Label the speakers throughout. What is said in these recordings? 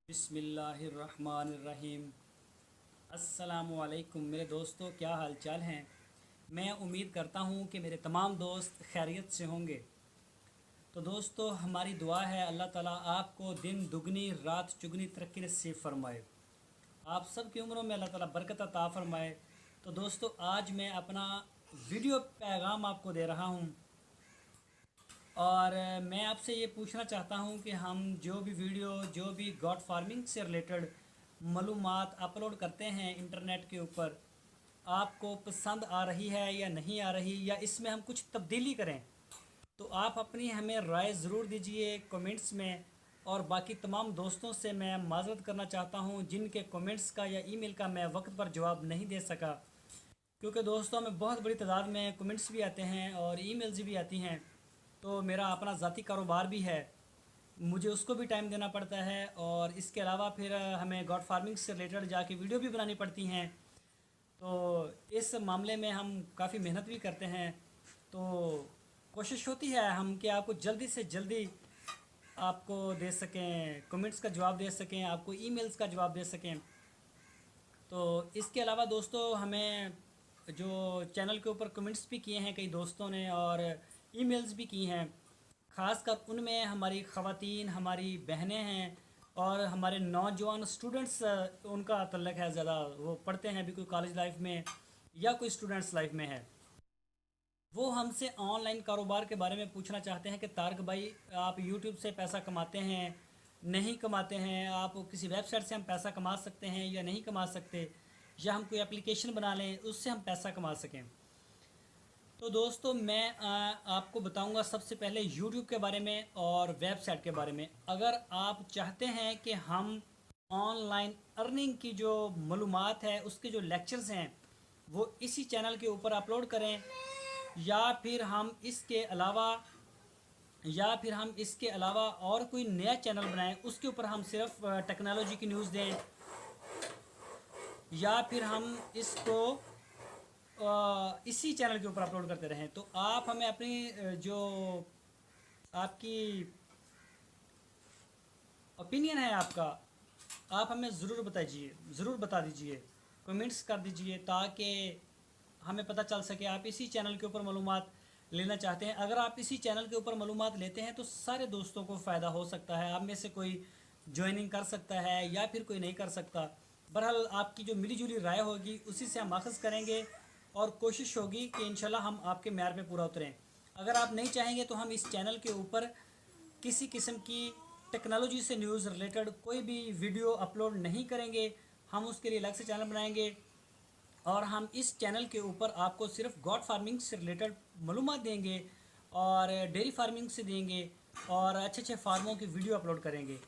Speaker 1: बिस्मिल्लाहिर्रहमानिर्रहीम। अस्सलाम वालेकुम मेरे दोस्तों, क्या हाल चाल हैं। मैं उम्मीद करता हूँ कि मेरे तमाम दोस्त खैरियत से होंगे। तो दोस्तों, हमारी दुआ है अल्लाह ताला आपको दिन दुगनी रात चुगनी तरक्की नसीब फरमाए, आप सब की उम्रों में अल्लाह ताला बरकत अता फरमाए। तो दोस्तों, आज मैं अपना वीडियो पैगाम आपको दे रहा हूँ और मैं आपसे ये पूछना चाहता हूँ कि हम जो भी वीडियो जो भी गॉट फार्मिंग से रिलेटेड मालूमात अपलोड करते हैं इंटरनेट के ऊपर, आपको पसंद आ रही है या नहीं आ रही, या इसमें हम कुछ तब्दीली करें, तो आप अपनी हमें राय ज़रूर दीजिए कमेंट्स में। और बाकी तमाम दोस्तों से मैं माज़रत करना चाहता हूँ जिनके कमेंट्स का या ईमेल का मैं वक्त पर जवाब नहीं दे सका, क्योंकि दोस्तों हमें बहुत बड़ी तादाद में कमेंट्स भी आते हैं और ईमेल्स भी आती हैं। तो मेरा अपना ज़ाती कारोबार भी है, मुझे उसको भी टाइम देना पड़ता है, और इसके अलावा फिर हमें गॉड फार्मिंग से रिलेटेड जाके वीडियो भी बनानी पड़ती हैं। तो इस मामले में हम काफ़ी मेहनत भी करते हैं। तो कोशिश होती है हम कि आपको जल्दी से जल्दी आपको दे सकें, कमेंट्स का जवाब दे सकें, आपको ईमेल्स का जवाब दे सकें। तो इसके अलावा दोस्तों, हमें जो चैनल के ऊपर कमेंट्स भी किए हैं कई दोस्तों ने और ईमेल्स भी की हैं, ख़ासकर उनमें हमारी ख़वातीन, हमारी बहनें हैं और हमारे नौजवान स्टूडेंट्स, उनका तल्लक है ज़्यादा। वो पढ़ते हैं, अभी कोई कॉलेज लाइफ में या कोई स्टूडेंट्स लाइफ में है। वो हमसे ऑनलाइन कारोबार के बारे में पूछना चाहते हैं कि तारक भाई, आप यूट्यूब से पैसा कमाते हैं, नहीं कमाते हैं, आप किसी वेबसाइट से हम पैसा कमा सकते हैं या नहीं कमा सकते, या हम कोई एप्लीकेशन बना लें उससे हम पैसा कमा सकें। तो दोस्तों, मैं आपको बताऊंगा सबसे पहले यूट्यूब के बारे में और वेबसाइट के बारे में। अगर आप चाहते हैं कि हम ऑनलाइन अर्निंग की जो मालूमात है, उसके जो लेक्चर्स हैं वो इसी चैनल के ऊपर अपलोड करें, या फिर हम इसके अलावा और कोई नया चैनल बनाएं, उसके ऊपर हम सिर्फ टेक्नोलॉजी की न्यूज़ दें, या फिर हम इसको इसी चैनल के ऊपर अपलोड करते रहें, तो आप हमें अपनी जो आपकी ओपिनियन है आपका, आप हमें ज़रूर बता दीजिए, कमेंट्स कर दीजिए, ताकि हमें पता चल सके आप इसी चैनल के ऊपर मालूमात लेना चाहते हैं। अगर आप इसी चैनल के ऊपर मालूमात लेते हैं तो सारे दोस्तों को फ़ायदा हो सकता है, आप में से कोई ज्वाइनिंग कर सकता है या फिर कोई नहीं कर सकता। बहरहाल आपकी जो मिली जुली राय होगी उसी से हम अखज़ करेंगे और कोशिश होगी कि इंशाल्लाह हम आपके म्यार पे पूरा उतरें। अगर आप नहीं चाहेंगे तो हम इस चैनल के ऊपर किसी किस्म की टेक्नोलॉजी से न्यूज़ रिलेटेड कोई भी वीडियो अपलोड नहीं करेंगे। हम उसके लिए अलग से चैनल बनाएंगे और हम इस चैनल के ऊपर आपको सिर्फ गॉट फार्मिंग से रिलेटेड मालूमात देंगे और डेयरी फार्मिंग से देंगे और अच्छे अच्छे फार्मों की वीडियो अपलोड करेंगे।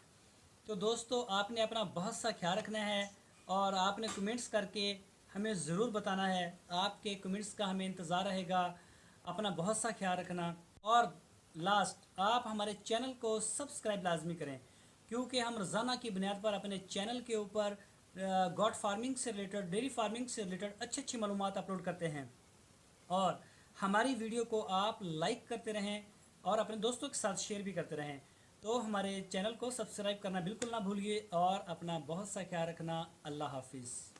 Speaker 1: तो दोस्तों, आपने अपना बहुत सा ख्याल रखना है और आपने कमेंट्स करके हमें ज़रूर बताना है। आपके कमेंट्स का हमें इंतज़ार रहेगा। अपना बहुत सा ख्याल रखना, और लास्ट, आप हमारे चैनल को सब्सक्राइब लाजमी करें, क्योंकि हम रोज़ाना की बुनियाद पर अपने चैनल के ऊपर गॉट फार्मिंग से रिलेटेड, डेयरी फार्मिंग से रिलेटेड अच्छी अच्छी मालूमात अपलोड करते हैं। और हमारी वीडियो को आप लाइक करते रहें और अपने दोस्तों के साथ शेयर भी करते रहें। तो हमारे चैनल को सब्सक्राइब करना बिल्कुल ना भूलिए और अपना बहुत सा ख्याल रखना। अल्लाह हाफिज़।